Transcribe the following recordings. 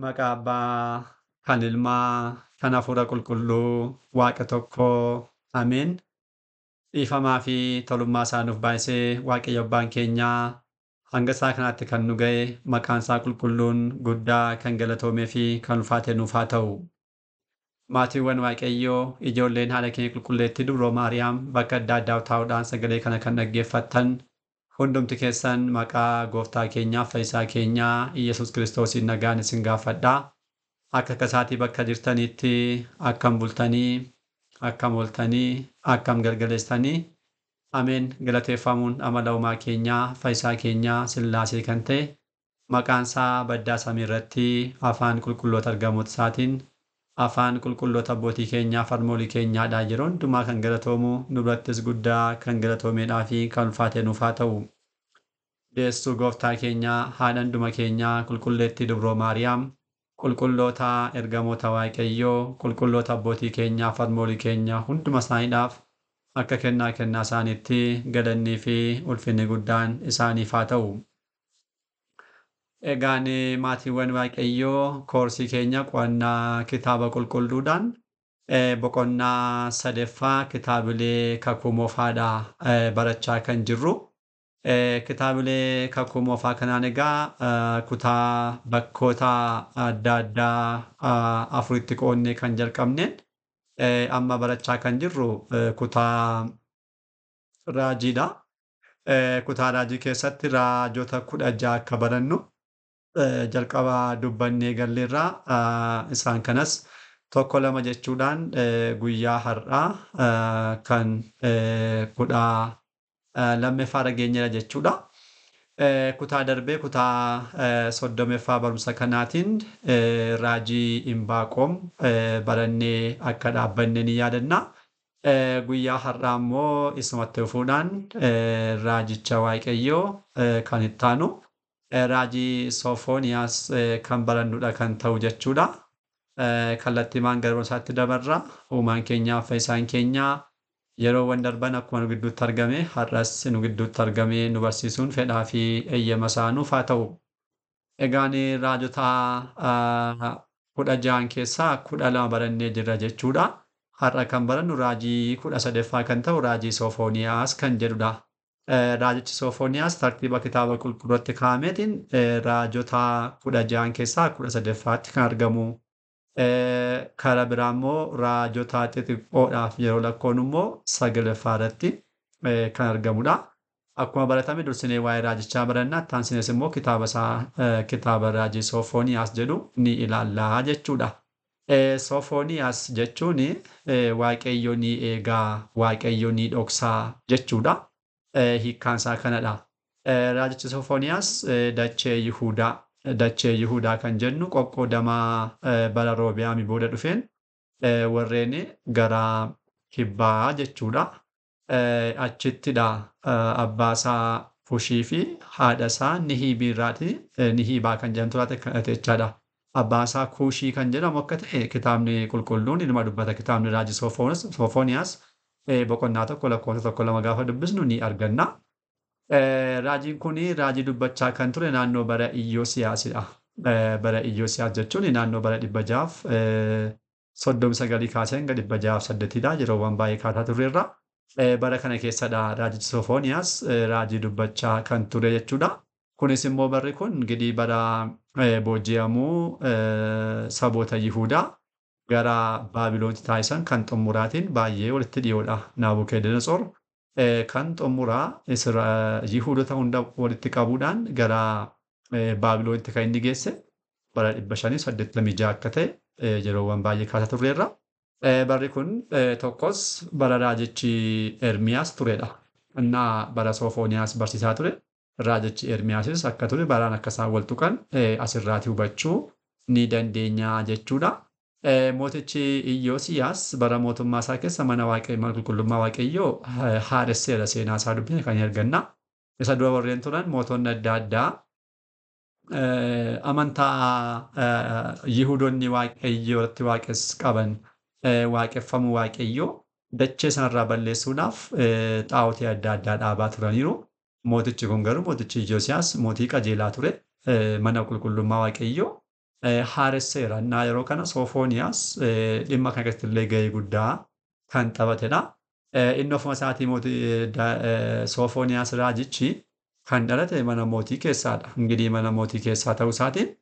Maqaa Abbaa, kan Ilmaa, kan Hafuura Qulqulluu, Waaqa tokkoo. Ameen. Dhiifamaa fi tolummaa isaa nuuf baay'isee Waaqayyo Abbaan keenyaa hanga isaa kanaatti kan nu ga'e maqaan isaa qulqulluun guddaa kan galatoomee fi kan ulfaate nuuf haa ta'u. Maatiiwwan Waaqayyoo ijoolleen haadha keenya qulqulleettii Dubroo Maariyaam bakka adda addaa taa'uudhaan sagalee kana kan dhaggeeffattan hundumti keessan maqaa gooftaa keenyaa fayyisaa keenyaa Iyyasuus Kiristoosiin nagaan isin gaafadhaa. Akka kasaatii bakka jirtanitti akkam bultanii, akkam ooltanii, akkam galgaleessanii. Ameen. Galateeffamuun amala uumaa keenyaa fayyisaa keenyaa Sillaasee kan ta'e maqaan isaa baddaa samii irratti afaan qulqulloota argamoota isaatiin afaan qulqulloota abbootii keenyaa farmoolii keenyaadhaa yeroo hundumaa kan galatoomu nu birattis guddaa kan galatoomeedhaa fi kan ulfaate nuuf haa ta'u. Deessuu gooftaa keenyaa haadha hunduma keenyaa qulqulleettii Dubroo Maariyaam qulqulloota ergamoota Waaqayyoo qulqulloota abbootii keenyaa farmoolii keenyaa hunduma isaaniidhaaf akka kennaa isaaniitti galannii fi ulfinni guddaan isaaniif haa ta'u. Egaan maatiiwwan Waaqayyoo koorsii keenya qo'annaa kitaaba qulqulluudhaan boqonnaa sadaffaa kitaabilee kakuu moofaadhaa barachaa kan jirru. Kitaabilee kakuu moofaa kanaan egaa kutaa bakkoota adda addaa afuritti qoonnee kan jalqabneen amma barachaa kan jirru kutaa raajiidha. Kutaa raajii keessatti raajota 16 akka barannu jalqaba dubbannee galleerraa isaan kanas tokko lama jechuudhaan guyyaa har'aa kan kudhaa lammeeffaa geenyeera jechuudha. Kutaa darbee kutaa 30ffaa barumsa kanaatiin raajii Imbaaqoom barannee akka dhaabbanne ni yaadanna. Guyyaa har'aa immoo isumatti dhufuudhaan raajicha Waaqayyoo kan itti aanu raajii Soofooniyaas kan barannudha kan ta'u jechuudha. Kallattiimaan gara barumsaatti dabarra. Uumaan keenyaa fayyisaan keenyaa yeroowwan darban akkuma nu gidduutti argame har'as nu gidduutti argamee nu barsiisuun fedhaa fi eeyyama isaa nuuf haa ta'u. Egaan raajota 16 keessaa 12 barannee jirra jechuudha. Har'a kan barannu raajii 13ffaa kan ta'u raajii Soofooniyaas kan jedhudha. Raajichi Soofooniyaas tartiiba kitaaba qulqulluutti kaa'ameetiin raajota 16 keessaa 13ffaatti kan argamu. Karaa biraa immoo raajota xixiqqoodhaaf yeroo lakkoonu immoo 9ffaa irratti kan argamudha. Akkuma baratame dursinee waa'ee raajichaa barannaa ittaansines immoo kitaaba raajii Soofooniyaas jedhu ni ilaallaa jechuudha. Soofooniyaas jechuun Waaqayyo ni eegaa, Waaqayyo ni dhoksaa jechuudha. Hiikkaan isaa kanadha. Raajichi Soofooniyaas dachee Yihuudaa. Dachee Yihuudaa kan jennu qoqqoodamaa bara Roobiyaamii booda dhufeen warreen gara kibbaa jechuudha. Achittidha abbaasaa Fushii fi haadhasaa Nihiibiirraati. Nihiibaa kan jedhamtu laata kadhate jechaadha. Abbaasaa Kuushii kan jedhamu akka ta'e kitaabni qulqulluun ilma dubbata. Kitaabni raajii Soofooniyaas boqonnaa tokko lakkoofsa 1-2 gaafa dubbisnu ni arganna. Raajiin kun raajii dubbachaa kan ture naannoo bara Iyyoosiyaasidha. Bara Iyyoosiyaas jechuun naannoo bara 639 kaasee hanga 608dha. Yeroowwan baay'ee kaasaa turreerra. Bara kana keessadha raajichi Soofooniyaas raajii dubbachaa kan ture jechuudha. Kunis immoo barri kun gidii bara booji'amuu saboota Yihuudaa gara Baabiloonitti taasisan kan xumuraatiin baay'ee walitti dhiyoodha. Naabukeedanatsor kan xumuraa Yihuudota hunda walitti qabuudhaan gara Baabiloonitti kan inni geesse bara 586 akka ta'e yeroowwan baay'ee kaasaa turreerra. Barri kun tokkos bara raajichi Ermiyaas turedha. Innaa bara Soofooniyaas barsiisaa ture. Raajichi Ermiyaasis akka ture baraan akka isaan wal tuqan asirraati hubachuu ni dandeenya jechuudha. Mootichi Iyyoosiyaas bara mootummaa isaa keessa mana qulqullummaa Waaqayyoo haaresseera seenaa isaa dubbisne kan arganna. Isa dura warreen turan mootonni adda addaa amantaa Yihuudoonni Waaqayyootti qaban waaqeffamuu Waaqayyoo dachee sanarraa balleessuudhaaf xaa'otii adda addaa dhaabaa turaniiru. Mootichi kun garuu mootichi Iyyoosiyaas mootii qajeelaa ture. Mana qulqullummaa Waaqayyoo haaresseera. Innaa yeroo kana Soofooniyaas dhimma kana keessatti illee gahee guddaa kan taphatedha. Inni ofuma isaatii Soofooniyaas raajichi kan dhalate mana mootii keessaadha. Ingirii mana mootii keessaa ta'uu isaatiin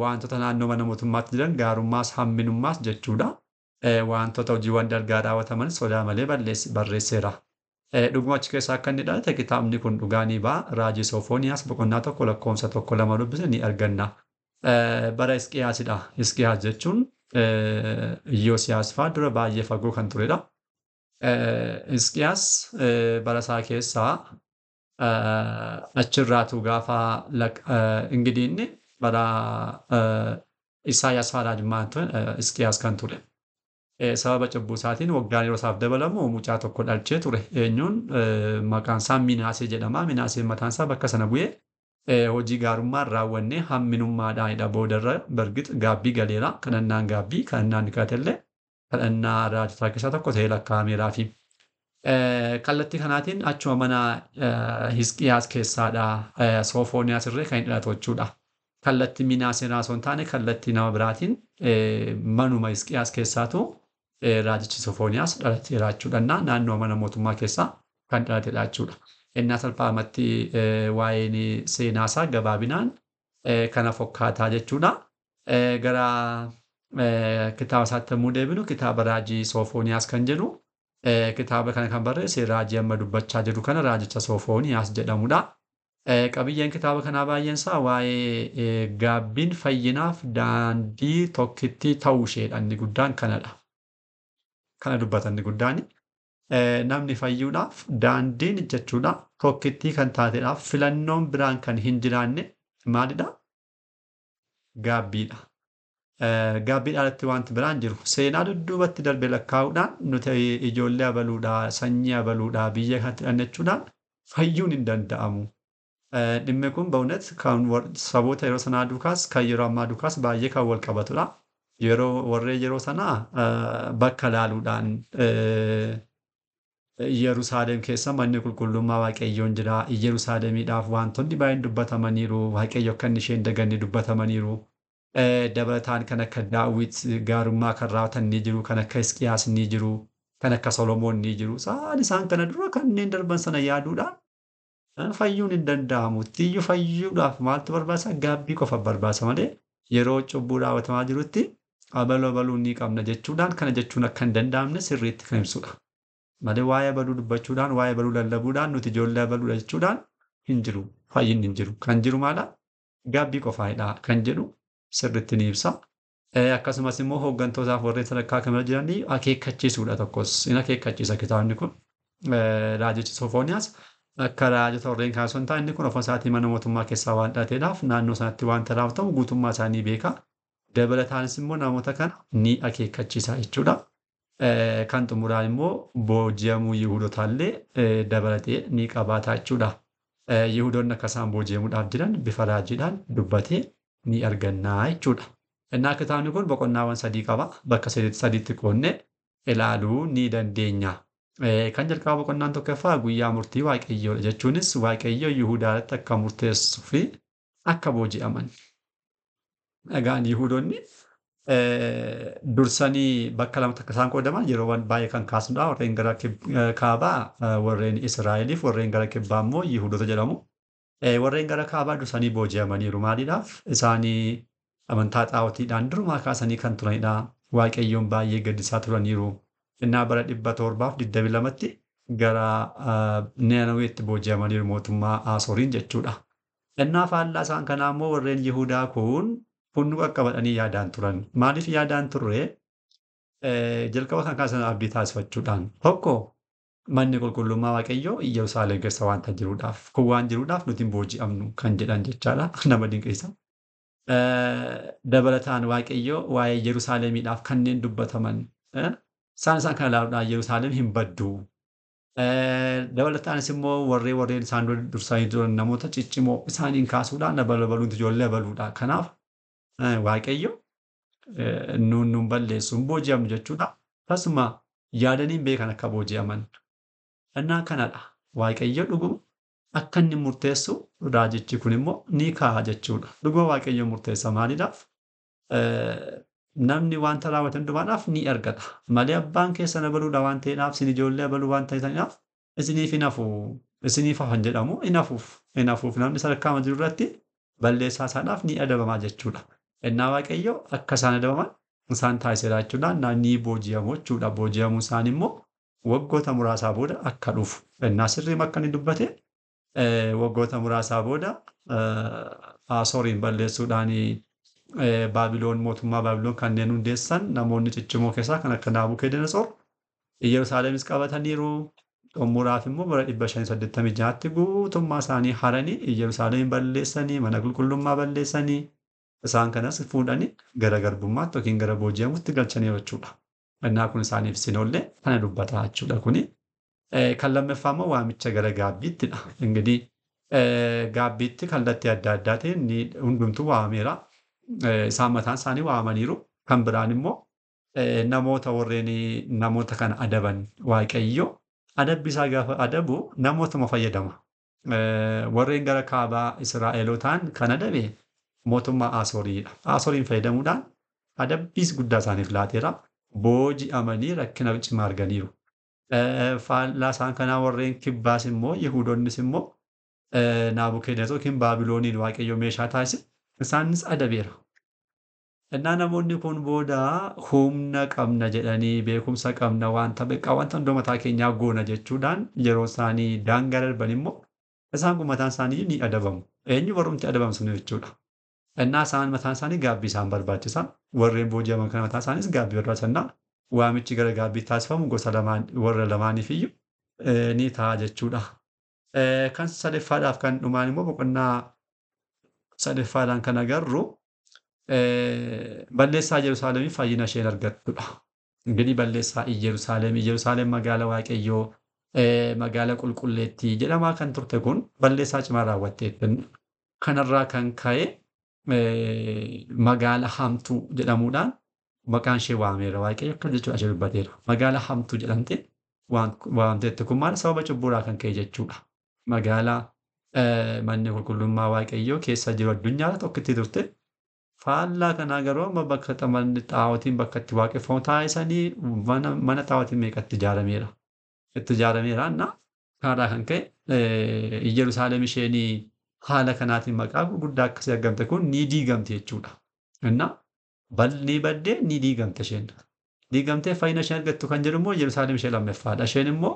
wantoota naannoo mana mootummaatti jiran gaarummaas hamminummaas jechuudha. Wantoota hojiiwwan dargaa raawwataman sodaa malee barreesseera. Dhuguma achi keessaa akka inni dhalate kitaabni kun dhugaa ni ba'a. Raajii Soofooniyaas boqonnaa 1:1-2 dubbisne ni arganna. Bara Hisqiyaasidha. Hisqiyaas jechuun Iyyoosiyaas fa'aa dura baay'ee fagoo kan turedha. Hisqiyaas bara isaa keessaa achirraatu gaafa ingirii inni bara Isaayyaas fa'aa raajummaan ture Hisqiyaas kan ture. Sababa cubbuu isaatiin waggaan yeroo isaaf dabalamu mucaa tokko dhalchee ture. Eenyuun maqaan isaa Minaasee jedhama. Minaaseen mataan isaa bakka sana bu'ee hojii gaarummaa raawwannee hamminummaadhaanidha. Boodarra bargit gaabbii galeera. Kadhannaan gaabbii kadhannaan nikatellee kadhannaa raajotaa keessaa tokko ta'ee lakkaa'ameeraafi. Kallattii kanaatiin achuma mana Hisqiyaas keessaadha. Soofooniyaas irree kan dhalatu jechuudha. Kallattii Minaaseen osoo hin taane kallattii nama biraatiin manuma Hisqiyaas keessaatu raajichi Soofooniyaas dhalateera jechuudha. Naannoo mana mootummaa keessaa kan dhalatedha jechuudha. Innaa salphaamatti waa'een seenaasaa gabaabinaan kana fakkaataa jechuudha. Gara kitaaba isaatti yommuu deebinu kitaaba raajii Soofooniyaas kan jedhu kitaaba kana kan barreesse raajii amma dubbachaa jiru kana raajicha Soofooniyaas jedhamudha. Qabiyyeen kitaaba kanaa baay'een isaa waa'ee gaabbiin fayyinaaf daandii tokkittii ta'uu isheedha. Inni guddaan kanadha. Kana dubbatan inni guddaan. Namni fayyuudhaaf daandiin jechuudha. Tokkittii kan taateedhaaf filannoon biraan kan hin jiraanne maalidha? Gaabbiidha. Gaabbiidhaa irratti wanti biraan jiru. Seenaa dudduubatti darbe lakkaa'uudhaan nuti ijoollee abaluudhaa, sanyii abaluudhaa, biyya kanatti dhannachuudhaan fayyuun hin danda'amu. Dhimmi kun ba'uunet kan saboota yeroo sanaa duukaas kan yeroo ammaa duukaas baay'ee kan wal qabatudha. Warreen yeroo sanaa bakka laaluudhaan Yerusaalem keessa manni qulqullummaa Waaqayyoon jira. Yerusaalemiidhaaf wantoonni baay'een dubbatamaniiru. Waaqayyo akka inni isheen daganne dubbatamaniiru. Dabalataan kan akka Daawit gaarummaa kan raawwatan ni jiru. Kan akka Hisqiyaas ni jiru. Kan akka Solomoon ni jiru. Isaan kana dura kanneen darban sana yaaduudhaan fayyuun hin danda'amu. Tiyyuu fayyuudhaaf maaltu barbaachisa? Gaabbii qofa barbaachisa malee yeroo cubbuu raawwatamaa jirutti abaluu ni qabna jechuudhaan kana jechuun akka hin danda'amne sirriitti kan ibsudha. Malee waa'ee abaluu dubbachuudhaan waa'ee abaluu lallabuudhaan nuti ijoollee abaluudha jechuudhaan hin jiru. Fayyinni hin jiru. Kan jiru maala? Gaabbii qofaadha kan jedhu sirriitti ni ibsa. Akkasumas immoo hooggantootaaf warreen sadarkaa kamirra jiranii akeekkachiisuudha tokkos. Inni akeekkachiisa kitaabni kun. Raajichi Soofooniyaas akka raajota warreen kaasuu hin taane inni kun ofuma isaatii mana mootummaa keessaa waan dhalateedhaaf naannoo sanatti waanta raawwatamu guutummaa isaanii beeka. Dabalataanis immoo namoota kana ni akeekkachiisa jechuudha. Kan xumuraan immoo booji'amuu Yihuudotaallee dabalatee ni qabaata jechuudha. Yihuudoonni akka isaan booji'amuudhaaf jiran bifa raajiidhaan dubbatee ni argannaa jechuudha. Innaa kitaabni kun boqonnaawwan 3 qaba. Bakka 3tti qoonnee ilaaluu ni dandeenya. Kan jalqaba boqonnaan tokkoffaa guyyaa murtii Waaqayyoodha jechuunis Waaqayyo Yihuudaatti akka murteessuu fi akka booji'aman. Egaan Yihuudoonni dursanii bakka lamatti akka isaan qoodaman yeroowwan baay'ee kan kaasnudha. Warreen gara kaabaa warreen Israa'eliif warreen gara kibbaa immoo Yihuudota jedhamu. Warreen gara kaabaa dursanii booji'amaniiru. Maaliidhaaf? Isaanii amantaa xaawotiidhaan durumaa kaasanii kan turanidha. Waaqayyoon baay'ee gaddisaa turaniiru. Innaa bara 722tti gara Ninaweetti booji'amaniiru mootummaa Asooriin jechuudha. Innaa faallaa isaan kanaa immoo warreen Yihuudaa kun funnu qaqqabadhanii yaadaan turan. Maaliif yaadaan turre? Jalqaba kan kaasan abdii taasifachuudhaan. Tokko manni qulqullummaa Waaqayyoo Yerusaalem keessa waanta jiruudhaaf. Kun waan jiruudhaaf nuti hin booji'amnu kan jedhan jechaadha. Nama dinqisiisa. Dabalataan Waaqayyoo waa'ee Yerusaalemiidhaaf kanneen dubbataman. Isaan kana ilaaluudhaan Yerusaalem hin baddu. Dabalataanis immoo warreen isaan dursanii turan namoota ciccimoo isaaniin kaasuudhaan abaluun ijoollee abaluudha. Kanaaf Waaqayyo nuun balleessu hin booji'amnu jechuudha. Akkasuma yaadanii beekan akka booji'aman. Innaa kanadha. Waaqayyo dhuguma akka inni murteessu raajichi kun immoo ni kaa'a jechuudha. Dhuguma Waaqayyo murteessa maaliidhaaf? namni wanta raawwate hundumaadhaaf ni argata. Malee abbaan keessan abaluudha waan ta'eedhaaf, isin ijoollee abaluu waan ta'eedhaaf isiniif hin hafu, isiniif hafa hin jedhamu, hin hafuuf. Hin hafuuf namni sadarkaa jiru irratti balleessaa isaadhaaf ni adabamaa jechuudha. Innaa Waaqayyo akka isaan adabaman isaan taasiseera jechuudhaan ni booji'amu jechuudha. Booji'amuun isaanii immoo waggoota muraasaa booda akka dhufu. Innaa sirriin akka inni dubbate waggoota muraasaa booda Asooriin balleessuudhaan Baabiloon mootummaa Baabiloon kanneen hundeessan namoonni ciccimoo keessaa kan akka Naabukeedanasoor Yerusaalemis qabataniiru. Xumuraaf immoo bara 586tti guutummaa isaanii haranii Yerusaalem balleessanii mana qulqullummaa balleessanii isaan kanas fuudhanii gara garbummaatti yookiin gara booji'amutti galchanii jechuudha. Innaa kun isaaniif sin oolle kana dubbataa jechuudha kuni. Kan lammaffaa immoo waamicha gara gaabbiittidha. Ingidihi gaabbiitti kallattii adda addaatiin hundumtuu waamameera. Isaan mataan isaanii waamaniiru. Kan biraan immoo namoota warreen namoota kana adaban Waaqayyo adabbii isaa gaafa adabu namootuma fayyadama. Warreen gara kaabaa Israa'elootaan kan adabe mootummaa Asooriidha. Asooriin fayyadamuudhaan adabbiis guddaa isaaniif laateera. Booji'amanii rakkina cimaa arganiiru. Faallaa isaan kanaa warreen kibbaas immoo Yihuudoonnis immoo Naabukeedanasoor yookiin Baabilooniin Waaqayyo meeshaa taasise isaanis adabeera. Innaa namoonni kun booda humna qabna jedhanii beekumsa qabna wanta hunduma mataa keenyaa goona jechuudhaan yeroo isaanii daangaa darban immoo isaan kun mataan isaanii ni adabamu. Eenyu warrumti adabamu sun jechuudha. Innaa isaan mataan isaanii gaabbii isaan barbaachisa. Warreen booji'aman kana mataan isaanis gaabbii barbaachisa. Waamichi gara gaabbii taasifamu gosa warra lamaaniif iyyuu ni ta'a jechuudha. Kan sadeffaadhaaf kan dhumaan immoo boqonnaa sadeffaadhaan kan agarru balleessaa Yerusaalemiif fayyina isheen argattudha. Ingidihi balleessaa Yerusaalem magaala Waaqayyoo magaala qulqulleettii jedhamaa kan turte kun balleessaa cimaa raawwatteetti. Kanarraa kan ka'e magaala hamtuu jedhamuudhaan maqaan ishee waamameera. Waaqayyo akkas jechuudha ishee dubbateera. Magaala hamtuu jedhamte waamteetti kun maal sababa cubbuurraa kan ka'e jechuudha. Magaalaa manni qulqullummaa Waaqayyoo keessa jiru addunyaa tokkotti turte. Faallaa kanaa garuu amma bakka xaa'ootiin bakka itti waaqeffamu taasisanii mana xaa'ootiin meeqatti ijaarameera. Itti ijaarameera annaa kanarraa kan ka'e Yerusaalem isheen haala kanaatiin maqaa guddaa akkasii argamte kun ni diigamte jechuudha. Innaa ni baddee ni diigamte isheen. Diigamtee fayyina isheen argattu kan jedhu immoo Yerusaalem ishee lammaffaadha. Isheen immoo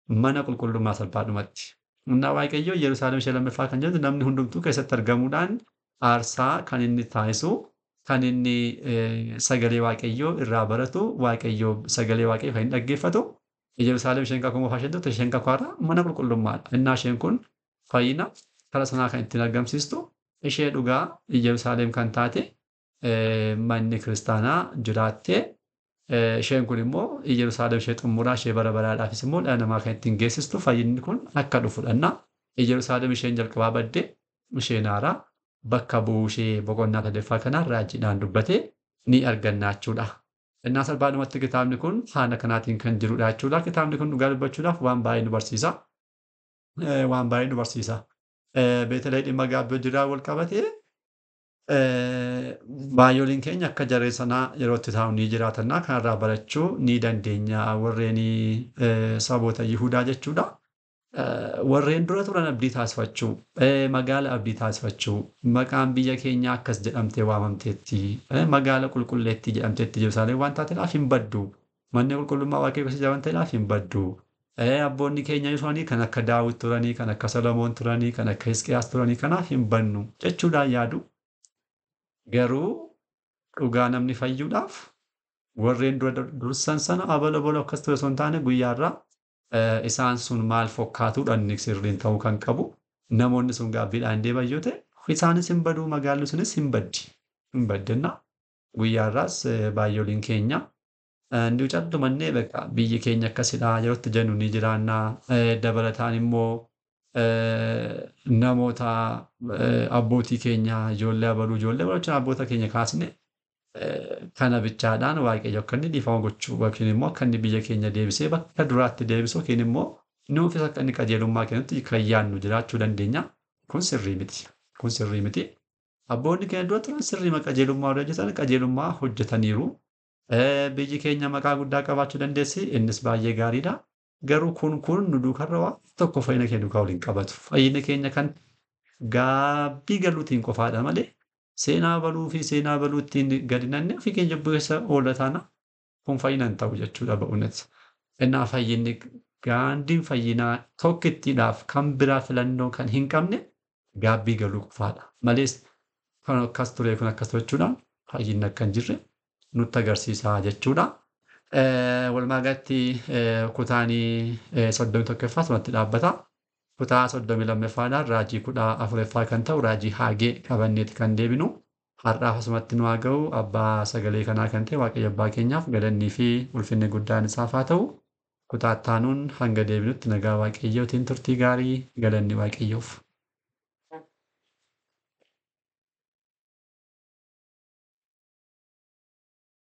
mana qulqullummaa salphaadhumatti. Innaa Waaqayyoo Yerusaalem ishee lammaffaa kan jedhu namni hundumtuu keessatti argamuudhaan aarsaa kan inni taasisu, kan inni sagalee Waaqayyoo irraa baratu, Waaqayyoo sagalee Waaqayyoo kan inni dhaggeeffatu, Yerusaalem isheen kakuu moofaa isheen turte isheen kakuu mana qulqullummaadha. Innaa isheen kun fayyina karaa sanaa kan ittiin argamsiistu ishee dhugaa Yerusaalem kan taate manni kiristaanaa jiraattee isheen kun immoo Yerusaalem ishee xumuraa ishee bara baraadhaafis immoo dhala namaa kan ittiin geessistu fayyinni kun akka dhufudha. Yerusaalem isheen jalqabaa baddee isheen haaraa bakka bu'uu ishee boqonnaa sadaffaa kanaan raajiidhaan dubbatee ni arganna jechuudha. Innaa salphaadhumatti kitaabni kun haala kanaatiin kan jirudha jechuudha. Kitaabni kun dhugaa dubbachuudhaaf waan baay'ee nu barsiisa. Waan baay'ee nu barsiisa. Beetlee dhimma gaabbii jiraa wal qabatee baay'ooliin keenya akka jarreen sanaa yeroo itti taa'u ni jiraatannaa kanarraa barachuu ni dandeenya warreen saboota Yihuudaa jechuudha. Warreen dura turan abdii taasifachuu, magaala abdii taasifachuu, maqaan biyya keenyaa akkas jedhamtee waamamteetti, magaala qulqulleettii jedhamteetti Yerusaalem waan taateedhaaf hin baddu. Manni qulqullummaa Waaqayyoo keessa waan ta'eedhaaf hin baddu. Abboonni keenya turanii kan akka Daawit turanii, kan akka Solomoon turanii, kan akka Hisqiyaas turanii kanaaf hin badnu jechuudhaan yaadu. Garuu dhugaa namni fayyuudhaaf warreen dursan sana abala akkas ture osoo hin taane guyyaarraa isaan sun maal fakkaatuudhaan sirriin ta'uu kan qabu. Namoonni sun gaabbiidhaan deeman yoo ta'e isaanis hin baduu magaalli sunis hin baddi. Hin baddinna guyyaarraas baay'ooliin keenya Nduu callummannee bakka biyyi keenya akkasidha yeroo itti jennu ni jiraannaa. Dabalataan immoo namoota abbootii keenya ijoollee abaluu ijoollee barachaa abboota keenya kaasne kana bichaadhaan Waaqayyo akka inni dhiifama gochuu yookiin immoo akka inni biyya keenya deebisee bakka duraatti deebisu yookiin immoo nuufis akka inni qajeelummaa kennutti kan yaadnu jiraachuu dandeenya. Kun sirrii miti. Kun sirrii miti. Abboonni keenya dura turan sirriima qajeelummaa warra hojjetan qajeelummaa hojjetaniiru. Biyyi keenya maqaa guddaa qabaachuu dandeessi. Innis baay'ee gaariidha. Garuu kun nu duukarra waan tokko fayyina keenya duukaa waliin qabatu. Fayyina keenya kan gaabbii galuutiin qofaadha malee seenaa baluu fi seenaa baluu ittiin gadi nannee ofii keenya bu'eessa oolla taana kun fayyina hin ta'u jechuudha ba'uunet. Innaa fayyinni gaandiin fayyinaa tokkittiidhaaf kan biraa filannoo kan hin qabne gaabbii galuu qofaadha. Malees kan akkas ture kun akkas jechuudhaan fayyinni akka hin jirre nutti agarsiisa jechuudha. Walumaagalatti kutaanii 31ffaa asumatti dhaabbata. Kutaa 32ffaadhaan raajii 14ffaa kan ta'u raajii haagee qabanneeti kan deebinu. Har'aaf asumatti nu haa ga'u abbaa sagalee kanaa kan ta'e Waaqayyo abbaa keenyaaf galannii fi ulfinni guddaan isaaf haa ta'u. Kutaa itti aanuun hanga deebinutti nagaa Waaqayyootiin turtii gaarii galanni Waaqayyoof.